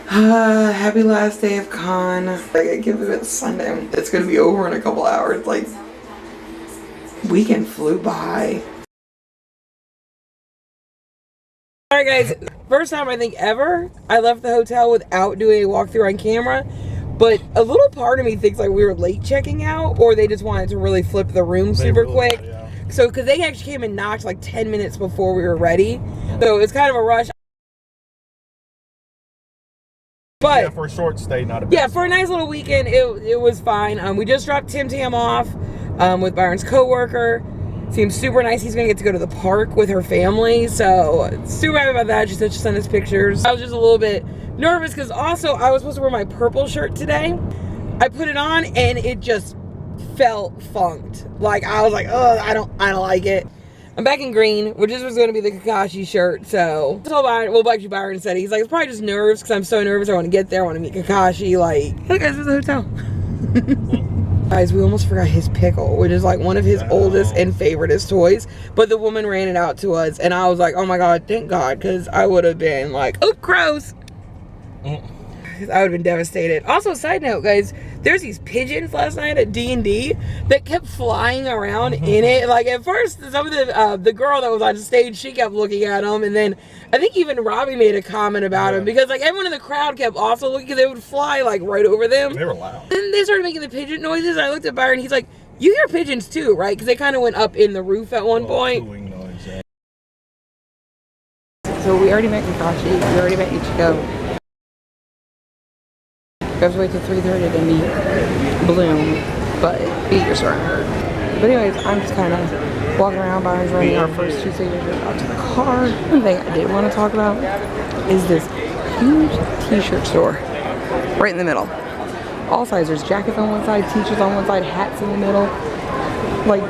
Happy last day of con. Like, I can't believe it's Sunday. It's gonna be over in a couple hours. Like, weekend flew by. Alright guys, first time I think ever I left the hotel without doing a walkthrough on camera. But a little part of me thinks like we were late checking out, or they just wanted to really flip the room super quick. Yeah. So, because they actually came and knocked like 10 minutes before we were ready. So it's kind of a rush. But yeah, for a short stay, not a bad yeah, for a nice little weekend, it was fine. We just dropped Tim Tam off with Byron's coworker. Seems super nice. He's gonna get to go to the park with her family, so super happy about that. She said she sent us pictures. I was just a little bit nervous because also I was supposed to wear my purple shirt today. I put it on and it just felt funked. Like I was like, oh, I don't like it. I'm back in green, which is going to be the Kakashi shirt, so I told Byron, well, actually Byron said, he's like, it's probably just nerves, because I'm so nervous, I want to get there, I want to meet Kakashi, like, hey guys, this is the hotel. Guys, we almost forgot his pickle, which is like one of his oldest and favoriteest toys, but the woman ran it out to us, and I was like, oh my god, thank god, because I would have been like, oh, gross. I would have been devastated. Also, side note, guys, there's these pigeons last night at D&D that kept flying around in it. Like, at first, some of the girl that was on stage, she kept looking at them. And then I think even Robbie made a comment about them. Because, like, everyone in the crowd kept also looking because they would fly, like, right over them. They were loud. Then they started making the pigeon noises. And I looked at Byron. He's like, you hear pigeons too, right? Because they kind of went up in the roof at one point. Noise, yeah. So we already met Kakashi. We already met Ichigo. I have to wait till 3:30 to meet Blum, but you're starting to hurt. But anyways, I'm just kind of walking around. Byron's running our first two signatures out to the car. One thing I did want to talk about is this huge t-shirt store right in the middle. All sizes, jackets on one side, t-shirts on one side, hats in the middle. Like,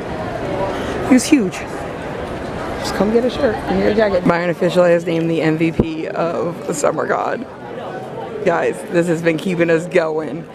it was huge. Just come get a shirt and get a jacket. Byron officially has named the MVP of the Summer God. Guys, this has been keeping us going.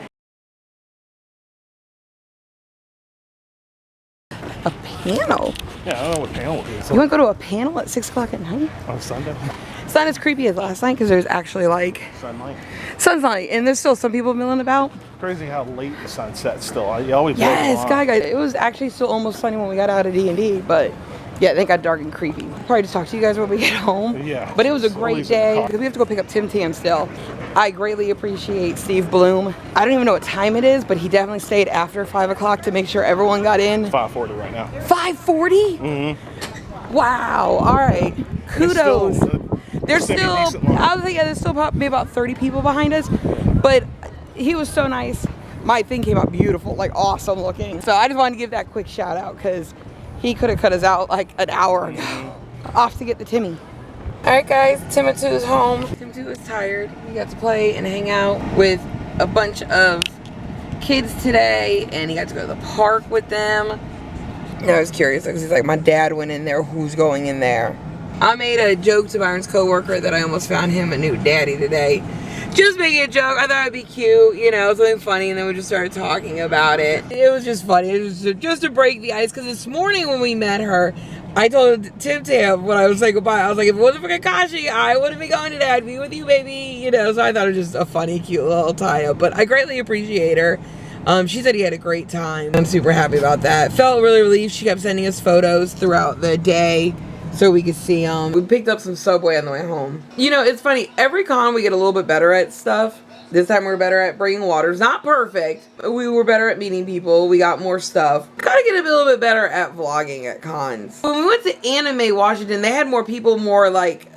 A panel? Yeah, I don't know what panel it is. You want to go to a panel at 6 o'clock at night? On Sunday? It's not as creepy as last night because there's actually like sunlight, and there's still some people milling about. Crazy how late the sun sets still. You always guys, it was actually still almost sunny when we got out of D&D, but yeah, they got dark and creepy. Probably just talk to you guys when we get home. Yeah. But it was a great day because we have to go pick up Tim Tam still. I greatly appreciate Steve Blum. I don't even know what time it is, but he definitely stayed after 5 o'clock to make sure everyone got in. 5:40 right now. 5:40? Mm-hmm. Wow. All right. Kudos. There's still, I was like, yeah, there's still probably about 30 people behind us, but he was so nice. My thing came out beautiful, like awesome looking. So I just wanted to give that quick shout out because he could have cut us out like an hour ago. Off to get the Timmy. Alright guys, Tim2 is home. Tim2 is tired. He got to play and hang out with a bunch of kids today, and he got to go to the park with them. And I was curious because he's like, my dad went in there, who's going in there? I made a joke to Byron's coworker that I almost found him a new daddy today. Just making a joke. I thought it'd be cute, you know, something funny, and then we just started talking about it. It was just funny. It was just to break the ice, because this morning when we met her, I told Tim Tam when I was saying goodbye, I was like, if it wasn't for Kakashi, I wouldn't be going today. I'd be with you, baby. You know, so I thought it was just a funny, cute little tie-up. But I greatly appreciate her. She said he had a great time. I'm super happy about that. Felt really relieved. She kept sending us photos throughout the day so we could see them. We picked up some Subway on the way home. You know, it's funny. Every con we get a little bit better at stuff. This time we were better at bringing waters. Not perfect. We were better at meeting people. We got more stuff. Gotta get a little bit better at vlogging at cons. When we went to Anime Washington, they had more people more like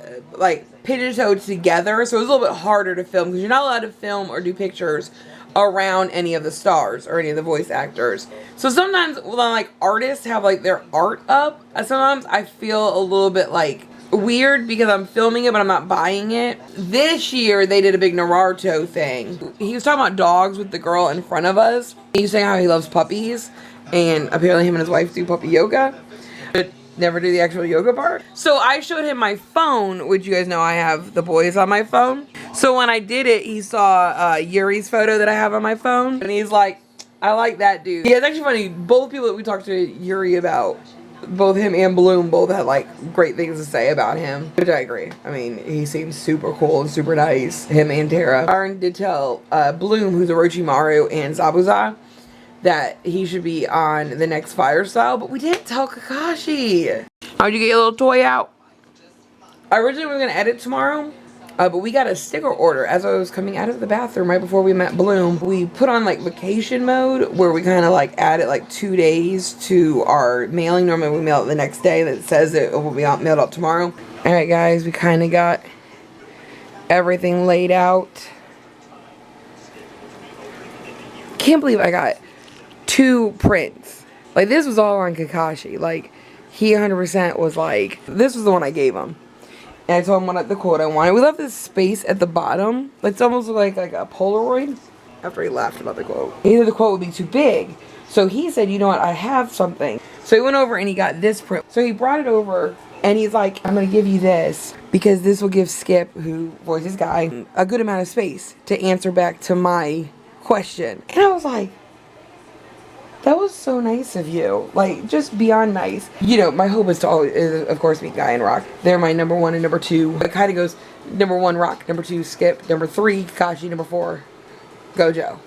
pigeon-toed together. So it was a little bit harder to film because you're not allowed to film or do pictures around any of the stars or any of the voice actors. So sometimes when like artists have like their art up, sometimes I feel a little bit like weird because I'm filming it but I'm not buying it. This year they did a big Naruto thing. He was talking about dogs with the girl in front of us. He was saying how he loves puppies, and apparently him and his wife do puppy yoga, but never do the actual yoga part. So I showed him my phone, which you guys know I have the boys on my phone. So when I did it, he saw Yuri's photo that I have on my phone, and he's like, I like that dude. Yeah, it's actually funny. Both people that we talked to Yuri about both him and Blum both had like great things to say about him, which I agree. I mean, he seems super cool and super nice. Him and Tara. Byron did tell Blum, who's Orochimaru, and Zabuza that he should be on the next Fire Style, but we didn't tell Kakashi. How'd you get your little toy out? I originally was gonna edit tomorrow, but we got a sticker order as I was coming out of the bathroom right before we met Blum. We put on like vacation mode where we kind of like added like 2 days to our mailing. Normally we mail it the next day. That says it will be mailed out tomorrow. All right, guys, we kind of got everything laid out. Can't believe I got 2 prints. Like, this was all on Kakashi. Like, he 100% was like, this was the one I gave him. And I told him what the quote I wanted. We left this space at the bottom. Like, it's almost like a Polaroid. After he laughed about the quote. He said the quote would be too big. So he said, you know what, I have something. So he went over and he got this print. So he brought it over and he's like, I'm going to give you this because this will give Skip, who voices Guy, a good amount of space to answer back to my question. And I was like, that was so nice of you. Like, just beyond nice. You know, my hope is to always, of course, meet Guy and Rock. They're my number 1 and number 2. It kind of goes number 1, Rock. Number 2, Skip. Number 3, Kakashi. Number 4, Gojo.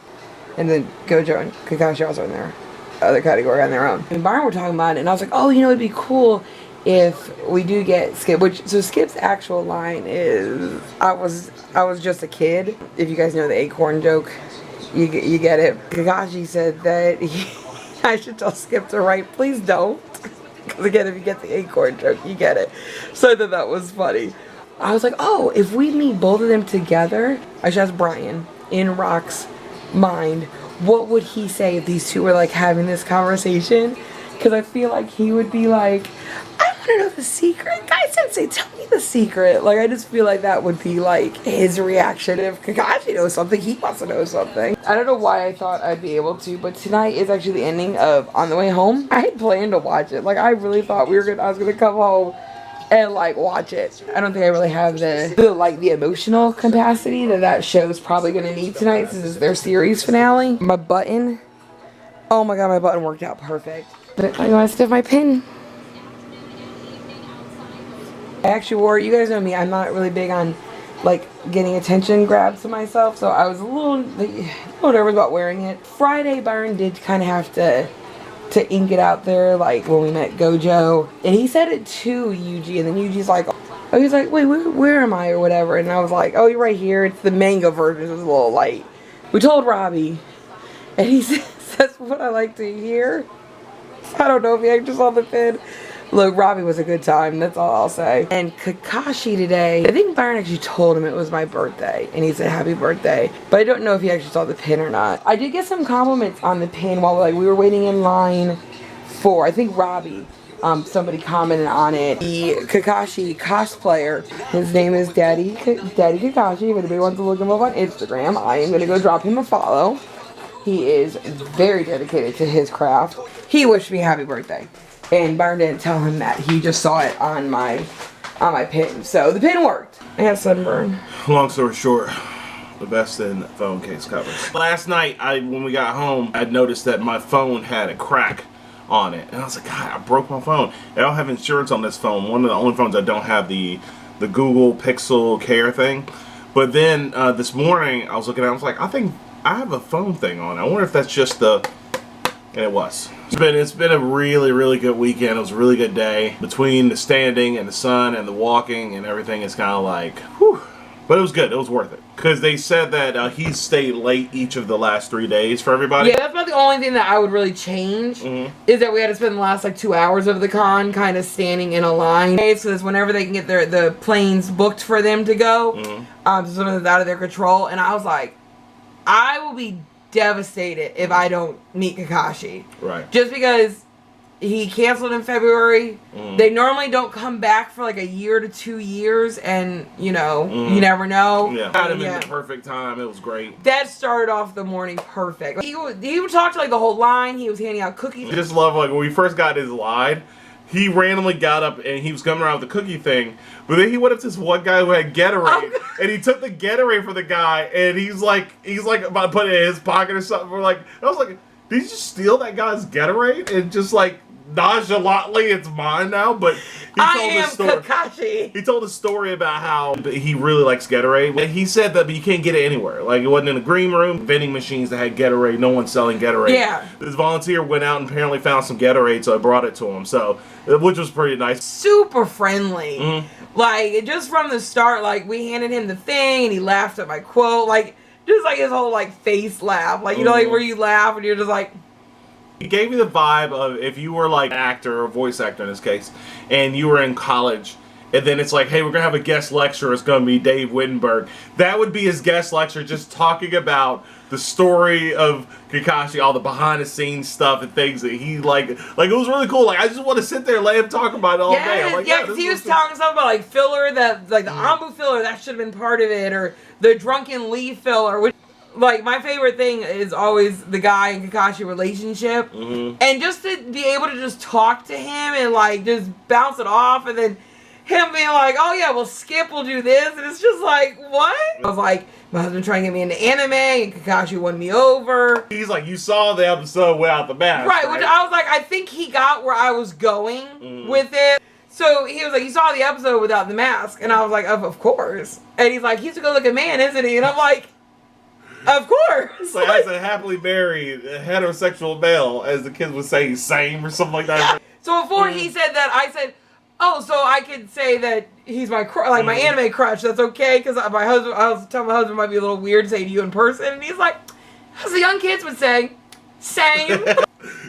And then Gojo and Kakashi also in their other category on their own. And Byron were talking about it, and I was like, oh, you know, it'd be cool if we do get Skip. So Skip's actual line is, I was just a kid. If you guys know the acorn joke, you get it. Kakashi said that I should tell Skip to write, please don't. Because again, if you get the acorn joke, you get it. So I thought that was funny. I was like, oh, if we meet both of them together, I should ask Brian, in Rock's mind, what would he say if these two were like having this conversation? Because I feel like he would be like, I want to know the secret. Guy Sensei, tell me the secret. Like, I just feel like that would be like his reaction. If Kakashi knows something, he wants to know something. I don't know why I thought I'd be able to, but tonight is actually the ending of On the Way Home. I had planned to watch it. Like, I really thought I was gonna come home and like watch it. I don't think I really have the emotional capacity that show's probably gonna need tonight since it's their series finale. My button, oh my god, my button worked out perfect. But I want to stiff my pin. I actually wore, you guys know me, I'm not really big on like getting attention grabs to myself, so I was a little nervous about wearing it. Friday, Byron did kind of have to ink it out there, like when we met Gojo, and he said it to Yuji, and then Yuji's like, oh, he's like, wait, where am I, or whatever, and I was like, oh, you're right here. It's the manga version. It was a little light. We told Robbie, and he says, that's what I like to hear. I don't know if he actually saw the pin. Look, Robbie was a good time, that's all I'll say. And Kakashi today, I think Byron actually told him it was my birthday, and he said happy birthday, but I don't know if he actually saw the pin or not. I did get some compliments on the pin while we were waiting in line for, I think Robbie, somebody commented on it. The Kakashi cosplayer, his name is Daddy Kakashi. If anybody wants to look him up on Instagram, I am going to go drop him a follow. He is very dedicated to his craft. He wished me happy birthday. And Byron didn't tell him that. He just saw it on my pin. So the pin worked. I have sunburn. Long story short, the best in phone case covers. Last night, when we got home, I noticed that my phone had a crack on it. And I was like, God, I broke my phone. I don't have insurance on this phone. One of the only phones I don't have the Google Pixel Care thing. But then this morning, I was looking at it, I was like, I think I have a phone thing on. I wonder if that's just the... And it was. It's been a really, really good weekend. It was a really good day. Between the standing and the sun and the walking and everything, it's kind of like, whew. But it was good. It was worth it. Because they said that he stayed late each of the last 3 days for everybody. Yeah, that's about the only thing that I would really change. Is that we had to spend the last like 2 hours of the con kind of standing in a line. So that's whenever they can get the planes booked for them to go. So something that's out of their control. And I was like, I will be devastated if I don't meet Kakashi. Right. Just because he canceled in February. They normally don't come back for like a year to 2 years, and you know, you never know. Yeah. Had him in the perfect time. It was great. That started off the morning perfect. Like, he would talk to like the whole line. He was handing out cookies. I just love, like, when we first got his line, he randomly got up and he was coming around with the cookie thing, but then he went up to this one guy who had Gatorade, and he took the Gatorade for the guy, and he's like about to put it in his pocket or something. I was like, did you just steal that guy's Gatorade and just like nonchalantly, it's mine now, but Kakashi. He told a story about how he really likes Gatorade. He said that you can't get it anywhere. Like, it wasn't in the green room, vending machines that had Gatorade, no one's selling Gatorade. Yeah. This volunteer went out and apparently found some Gatorade, so I brought it to him, so, which was pretty nice. Super friendly. Mm-hmm. Like, just from the start, like, we handed him the thing, and he laughed at my quote, like, just like his whole, like, face laugh. Like, you know, like, where you laugh, and you're just like... He gave me the vibe of if you were like an actor or voice actor in this case, and you were in college, and then it's like, hey, we're gonna have a guest lecturer. It's gonna be Dave Wittenberg. That would be his guest lecture, just talking about the story of Kakashi, all the behind-the-scenes stuff and things that he like. Like, it was really cool. Like, I just want to sit there and let him talk about it all day. I'm like, yeah, because he was talking something about like filler that, like the Ambu filler, that should have been part of it, or the Drunken Lee filler, which. Like, my favorite thing is always the guy and Kakashi relationship. Mm-hmm. And just to be able to just talk to him and, like, just bounce it off. And then him being like, oh, yeah, well, Skip will do this. And it's just like, what? I was like, my husband trying to get me into anime, and Kakashi won me over. He's like, you saw the episode without the mask. Right, which I was like, I think he got where I was going with it. So he was like, you saw the episode without the mask. And I was like, of course. And he's like, he's a good-looking man, isn't he? And I'm like... Of course. Like, as a happily married heterosexual male, as the kids would say, same or something like that. Yeah. So before he said that, I said, oh, so I could say that he's my my anime crush. That's okay, because my husband, I was telling my husband, it might be a little weird to say to you in person, and he's like, as the young kids would say, same.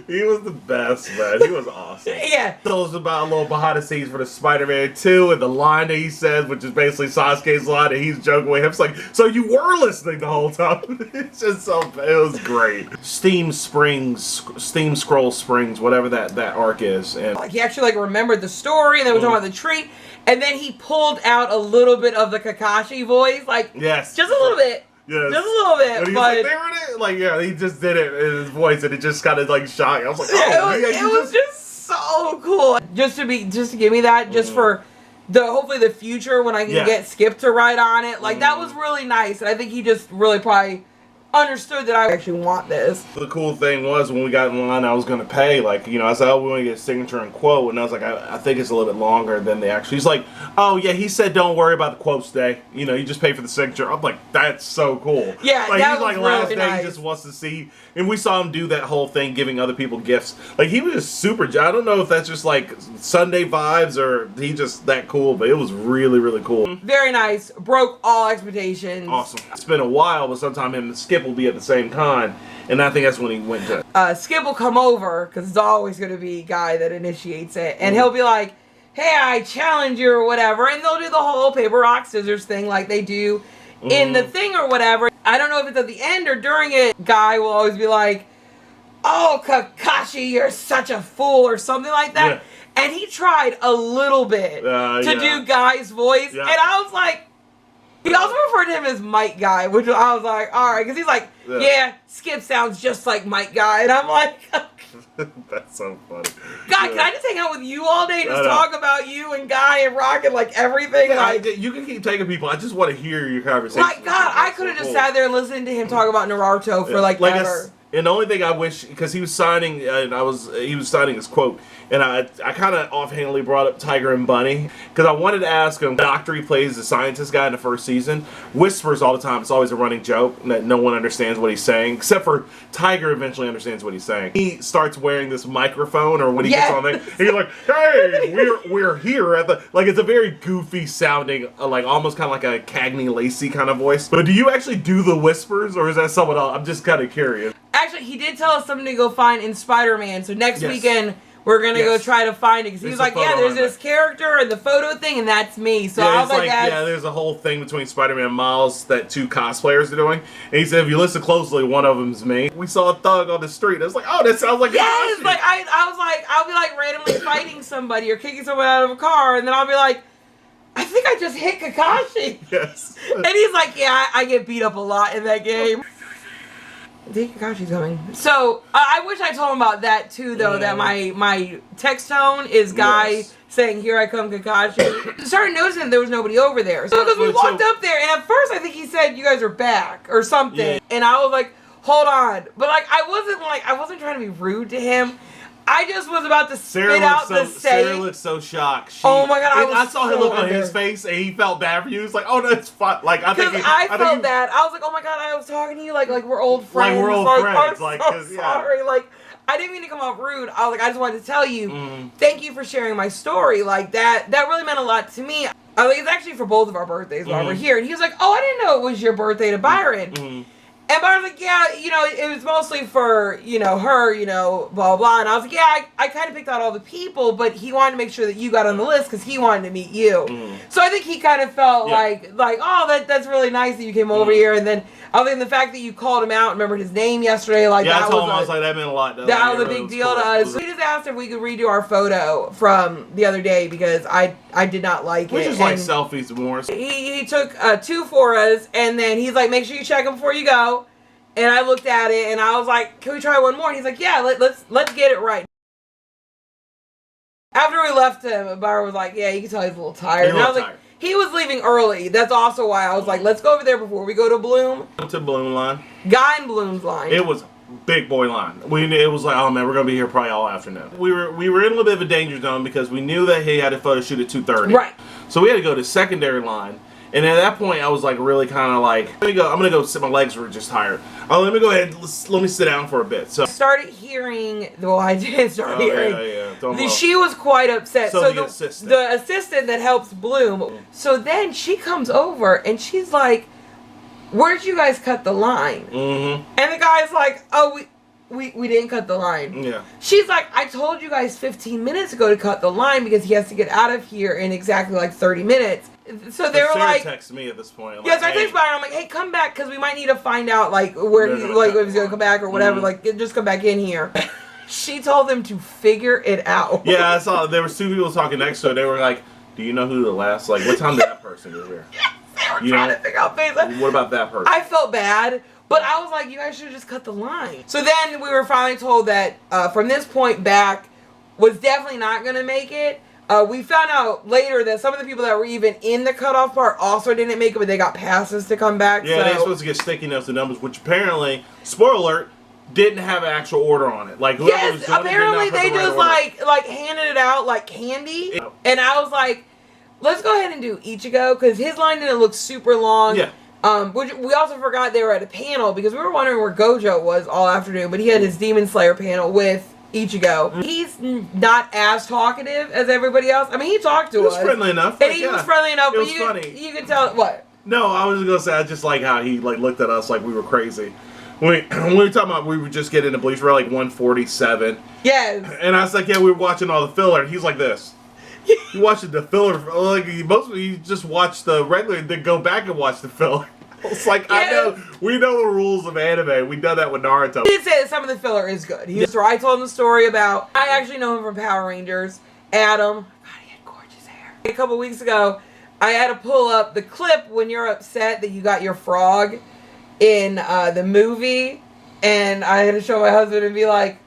He was the best, man. He was awesome. Yeah. Told us about a little behind the scenes for the Spider-Man 2 and the line that he says, which is basically Sasuke's line, and he's joking with him. It's like, so you were listening the whole time. It's just so, it was great. Steam Scroll Springs, whatever that arc is. And like, he actually, like, remembered the story, and then we were talking about the treat, and then he pulled out a little bit of the Kakashi voice, like, yes. Just a little bit. Yes. Just a little bit, and he's but... like, there it is. Like, yeah, he just did it in his voice, and it just kind of, like, shocked. I was like, oh, it was just so cool. Just to give me that, just for hopefully the future when I can get Skip to write on it. Like, that was really nice, and I think he just really probably understood that I actually want this. The cool thing was when we got in line, I was going to pay, like, you know, I said, oh, we want to get a signature and quote, and I was like, I think it's a little bit longer than they actually. He's like, oh, yeah, he said don't worry about the quotes today. You know, you just pay for the signature. I'm like, that's so cool. Yeah, like, that he's like, was last really day nice. He just wants to see, and we saw him do that whole thing, giving other people gifts. Like, he was just super, I don't know if that's just, like, Sunday vibes, or he just that cool, but it was really, really cool. Very nice. Broke all expectations. Awesome. It's been a while, but sometime him and Skip will be at the same time. And I think that's when he went to Skip will come over, because it's always going to be a guy that initiates it, and he'll be like, hey, I challenge you or whatever, and they'll do the whole paper, rock, scissors thing like they do in the thing or whatever. I don't know if it's at the end or during it. Guy will always be like, oh, Kakashi, you're such a fool, or something like that. Yeah. And he tried a little bit to do Guy's voice, and I was like, he also referred to him as Mike Guy, which I was like, all right, because he's like, yeah, Skip sounds just like Mike Guy, and I'm like, that's so funny. God, can I just hang out with you all day, just talk about you and Guy and Rock and like everything? Yeah, like, you can keep taking people. I just want to hear your conversation. Like, God, I could have just sat there and listened to him talk about Naruto for like ever. And the only thing I wish, because he was signing, and he was signing his quote, and I kind of offhandedly brought up Tiger and Bunny, because I wanted to ask him, the doctor he plays, the scientist guy in the first season, whispers all the time. It's always a running joke that no one understands what he's saying, except for Tiger eventually understands what he's saying. He starts wearing this microphone, or when he gets on there, and he's like, hey, we're here at the, like, it's a very goofy sounding, like almost kind of like a Cagney Lacey kind of voice. But do you actually do the whispers, or is that someone else? I'm just kind of curious. Actually, he did tell us something to go find in Spider-Man, so next weekend we're going to go try to find it, because he was like, yeah, there's this character and the photo thing, and that's me. So I was like, there's a whole thing between Spider-Man and Miles that two cosplayers are doing, and he said, if you listen closely, one of them's me. We saw a thug on the street. I was like, oh, that sounds like yes, like I was like, I'll be like randomly fighting somebody or kicking someone out of a car, and then I'll be like, I think I just hit Kakashi. Yes. And he's like, yeah, I get beat up a lot in that game. I think Kakashi's coming. So, I wish I told him about that too, though, that my text tone is Guy saying, here I come, Kakashi. Started noticing there was nobody over there. So, because we walked up there, and at first I think he said, you guys are back, or something. Yeah. And I was like, hold on. But, like, I wasn't trying to be rude to him. I just was about to Sarah spit out the Sarah say. looked so shocked. Oh my God, I saw him look on his face, and he felt bad for you. He's like, "Oh no, it's fine." Like I think I felt bad. I was like, "Oh my God, I was talking to you like we're old friends." Like we're old friends. I'm so sorry. Yeah. Like I didn't mean to come off rude. I was like, I just wanted to tell you, thank you for sharing my story. Like that really meant a lot to me. I think it's actually for both of our birthdays while we're here. And he was like, "Oh, I didn't know it was your birthday to Byron." And Byron's like, "Yeah, it was mostly for, her, blah, blah, blah." And I was like, "Yeah, I kind of picked out all the people, but he wanted to make sure that you got on the list because he wanted to meet you." So I think he kind of felt like, "Oh, that's really nice that you came over here." And then I think the fact that you called him out, remembered his name yesterday, I told him, I was like, that meant a lot. That was a big deal to us. We just asked if we could redo our photo from the other day because I did not like it. We just like selfies more. He took 2 for us, and then he's like, "Make sure you check them before you go." And I looked at it, and I was like, "Can we try one more?" And he's like, "Yeah, let's get it right." After we left him, Byron was like, "Yeah, you can tell he's a little tired." And I was like, he was leaving early. That's also why I was like, "Let's go over there before we go to Blum." Went to Blum line. Guy in Blum's line. It was big boy line. It was like, oh man, we're gonna be here probably all afternoon. We were in a little bit of a danger zone because we knew that he had a photo shoot at 2:30. Right. So we had to go to secondary line. And at that point, I was like really kind of like, I'm gonna go sit. My legs were just tired. Oh, let me go ahead. Let me sit down for a bit. So I started hearing. Well, I did start hearing. Yeah. She was quite upset. So the assistant. The assistant that helps Blum. So then she comes over and she's like, "Where'd you guys cut the line?" And the guy's like, "Oh, we didn't cut the line." Yeah. She's like, "I told you guys 15 minutes ago to cut the line because he has to get out of here in exactly like 30 minutes." So they were like, texted me at this point. Yes, I texted Byron. I'm like, "Hey, come back because we might need to find out like where if he's gonna come back or whatever. Like, just come back in here." She told them to figure it out. Yeah, I saw there were 2 people talking next to her. They were like, "Do you know who the last what time did that person get here?" Yes, they were trying to figure out things. What about that person? I felt bad. But I was like, you guys should have just cut the line. So then we were finally told that from this point back was definitely not going to make it. We found out later that some of the people that were even in the cutoff part also didn't make it, but they got passes to come back. Yeah, they're supposed to get sticky notes and numbers, which apparently, spoiler alert, didn't have an actual order on it. Like whoever was doing apparently it did not they put the just right order. like handed it out like candy. And I was like, let's go ahead and do Ichigo because his line didn't look super long. Yeah. Which we also forgot they were at a panel because we were wondering where Gojo was all afternoon, but he had his Demon Slayer panel with Ichigo. He's not as talkative as everybody else. I mean, he talked to us. He was friendly enough. And he was friendly enough, but funny. You can tell what? No, I was just gonna say I just like how he like looked at us like we were crazy. When we were talking about we were just getting into Bleach, we were like 147. Yes. And I was like, yeah, we were watching all the filler, and he's like this. You watched the filler, like mostly you just watch the regular, then go back and watch the filler. It's like, I know, we know the rules of anime. We done that with Naruto. He did say that some of the filler is good. I told him the story about, I actually know him from Power Rangers, Adam. God, he had gorgeous hair. A couple weeks ago, I had to pull up the clip when you're upset that you got your frog in the movie, and I had to show my husband and be like,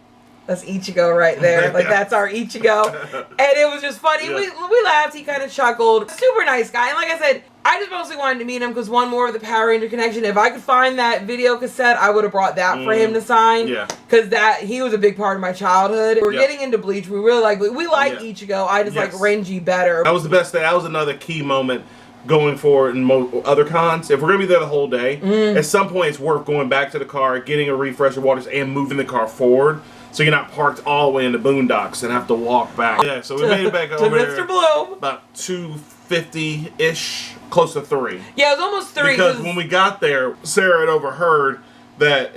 that's Ichigo right there. Like, that's our Ichigo. And it was just funny. Yeah. We laughed. He kind of chuckled. Super nice guy. And like I said, I just mostly wanted to meet him because one more of the Power Ranger connection. If I could find that video cassette, I would have brought that for him to sign. Yeah. Because he was a big part of my childhood. We're getting into Bleach. We really like Ichigo. I just like Renji better. That was the best thing. That was another key moment going forward in other cons. If we're going to be there the whole day, at some point it's worth going back to the car, getting a refresher waters, and moving the car forward. So you're not parked all the way in the boondocks and have to walk back. Yeah, so we made it back over to Mr. Blum. About 2:50-ish, close to 3. Yeah, it was almost 3. Because when we got there, Sarah had overheard that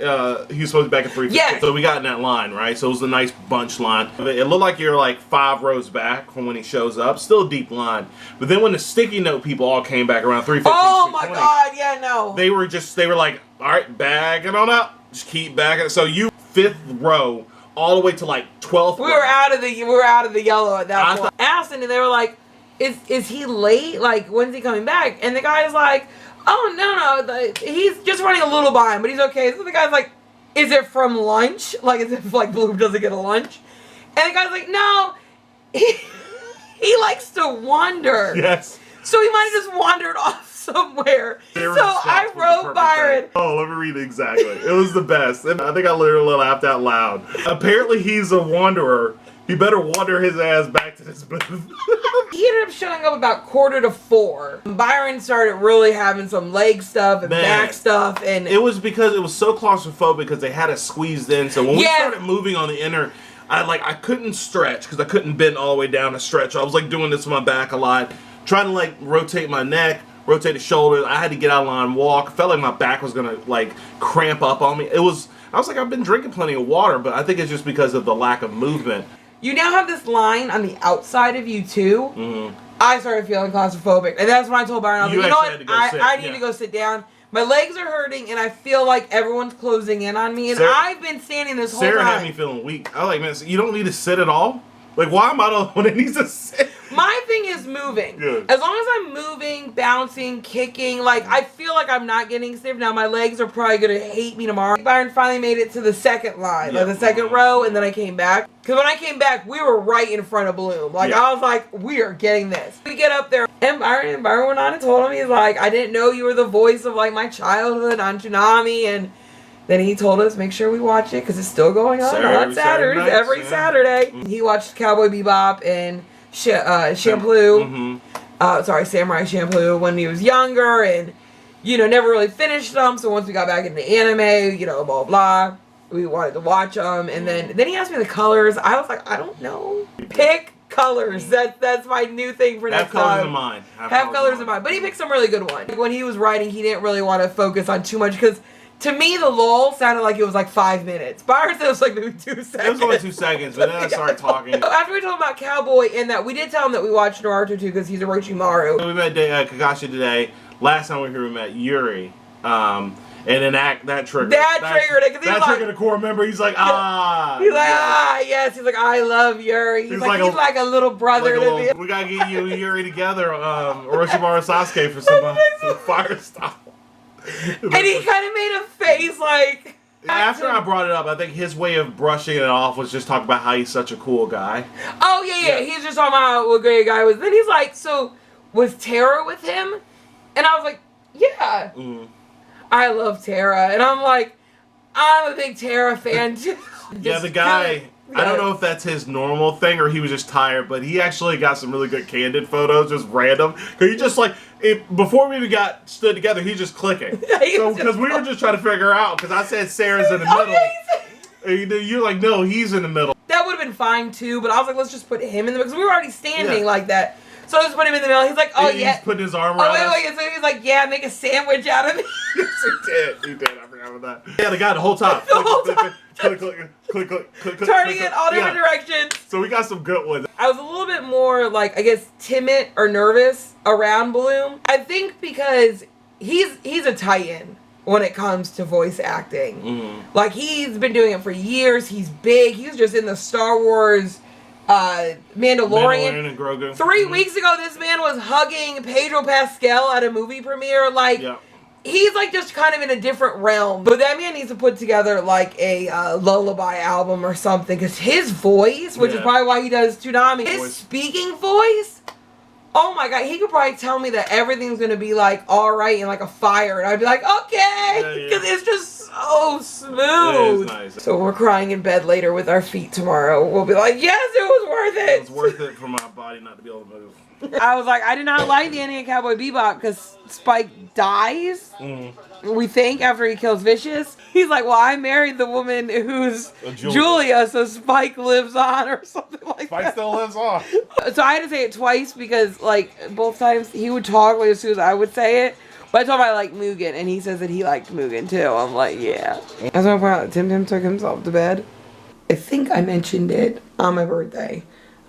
he was supposed to be back at 3:50. Yes. So we got in that line, right? So it was a nice bunch line. It looked like you're like 5 rows back from when he shows up. Still a deep line. But then when the sticky note people all came back around 3:15, oh my God, yeah, no. They were like, all right, bagging on up. Just keep bagging. So you 5th row all the way to like 12th. We were out of the yellow at that point. I asked them and they were like, is he late? Like, when's he coming back? And the guy's like, oh no, he's just running a little behind, but he's okay. So the guy's like, is it from lunch? Like, as if like Blum doesn't get a lunch. And the guy's like, no, he likes to wander. Yes. So he might have just wandered off somewhere. There So was a I stop was the wrote perfect Byron. thing. Oh, let me read it exactly. It was the best. I think I literally laughed out loud. Apparently he's a wanderer. He better wander his ass back to this booth. He ended up showing up about 3:45. Byron started really having some leg stuff and back stuff, and it was because it was so claustrophobic because they had us squeezed in. So when we started moving on the inner, I couldn't stretch because I couldn't bend all the way down to stretch. I was like doing this with my back a lot, trying to like rotate my neck, rotate the shoulders. I had to get out of line, walk. I felt like my back was gonna like cramp up on me. I was like, I've been drinking plenty of water, but I think it's just because of the lack of movement. You now have this line on the outside of you too. Mm-hmm. I started feeling claustrophobic, and that's when I told Byron, I was like, you know what, I need to go sit down. My legs are hurting, and I feel like everyone's closing in on me, and I've been standing this whole time. Sarah had me feeling weak. I was like, man, so you don't need to sit at all? Like, why am I the one that needs to sit? My thing is moving. Good. As long as I'm moving, bouncing, kicking, like, I feel like I'm not getting stiff. Now, my legs are probably going to hate me tomorrow. Byron finally made it to the second line, like the second row, and then I came back. Because when I came back, we were right in front of Blum. Like, I was like, we are getting this. We get up there, and Byron went on and told him, he's like, I didn't know you were the voice of, like, my childhood on Toonami, and then he told us, make sure we watch it, because it's still going on Saturdays, every Saturday. He watched Cowboy Bebop and Shampoo. Samurai Champloo when he was younger, and, you know, never really finished them. So once we got back into anime, you know, blah, blah, we wanted to watch them. And then he asked me the colors. I was like, I don't know. Pick colors. That's my new thing for next time. Have colors in mind. Have colors in mind. But he picked some really good ones. Like when he was writing, he didn't really want to focus on too much, because to me, the lull sounded like it was like 5 minutes. Byron said it was like maybe 2 seconds. It was only 2 seconds, but then I started talking. After we told him about Cowboy, and that we did tell him that we watched Naruto too, because he's Orochimaru. We met Kakashi today. Last time we were here, we met Yuri. And then that triggered. That triggered it. That triggered a core member. He's like, He's like, yes. He's like, I love Yuri. He's like a little brother to me. We gotta get you and Yuri together, Orochimaru Sasuke for some fire style. And he kind of made a face like... After I brought it up, I think his way of brushing it off was just talk about how he's such a cool guy. Oh, yeah. He's just talking about what a great guy was. Then he's like, so, was Tara with him? And I was like, yeah. I love Tara. And I'm like, I'm a big Tara fan too. Yeah, the guy... I don't know if that's his normal thing or he was just tired, but he actually got some really good candid photos, just random. Because he just like, before we even stood together, he's just clicking. So, because we were just trying to figure out, because I said Sarah's in the middle. And you're like, no, he's in the middle. That would have been fine too, but I was like, let's just put him in the middle, because we were already standing like that. So I just put him in the middle. He's like, oh, yeah. He's putting his arm around us. So he's like, yeah, make a sandwich out of me. Yes, he did. I forgot about that. Yeah, the guy the whole time. Click. Turning it all different directions. So we got some good ones. I was a little bit more, like, I guess, timid or nervous around Blum. I think because he's a titan when it comes to voice acting. Like, he's been doing it for years. He's big. He was just in the Star Wars... Mandalorian and Grogu. 3 weeks ago, this man was hugging Pedro Pascal at a movie premiere. Like, he's like just kind of in a different realm. But that man needs to put together like a lullaby album or something, because his voice, which is probably why he does Toonami, his speaking voice. Oh my god, he could probably tell me that everything's gonna be like alright and like a fire, and I'd be like, okay, because it's just so smooth. Nice. So we're crying in bed later with our feet tomorrow. We'll be like, yes, it was worth it. It was worth it for my body not to be able to move. I was like, I did not like the ending of Cowboy Bebop because Spike dies. We think after he kills Vicious. He's like, well, I married the woman who's Julia, so Spike lives on or something like that. Spike still lives on. So I had to say it twice because, like, both times he would talk like as soon as I would say it. But I told him I liked Mugen, and he says that he liked Mugen too. I'm like, yeah. I was going to point out that Tim took himself to bed. I think I mentioned it on my birthday,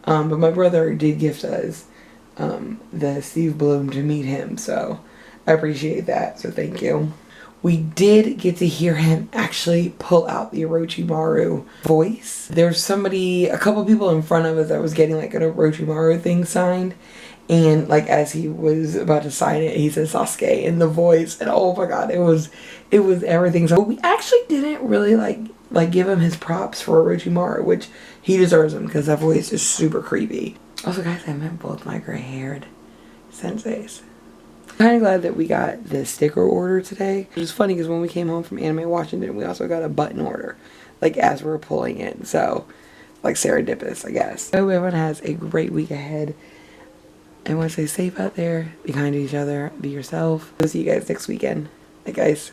but my brother did gift us the Steve Blum to meet him, so I appreciate that, so thank you. We did get to hear him actually pull out the Orochimaru voice. There's a couple people in front of us that was getting like an Orochimaru thing signed, and like as he was about to sign it, he said Sasuke in the voice, and oh my god, it was everything. So we actually didn't really like give him his props for Orochimaru, which he deserves them because that voice is super creepy. Also, guys, I met both my gray-haired senseis. Kind of glad that we got the sticker order today. It was funny because when we came home from Anime Washington, we also got a button order, like as we were pulling it. So, like serendipitous, I guess. I hope everyone has a great week ahead. I want to stay safe out there, be kind to each other, be yourself. We'll see you guys next weekend. Bye, guys.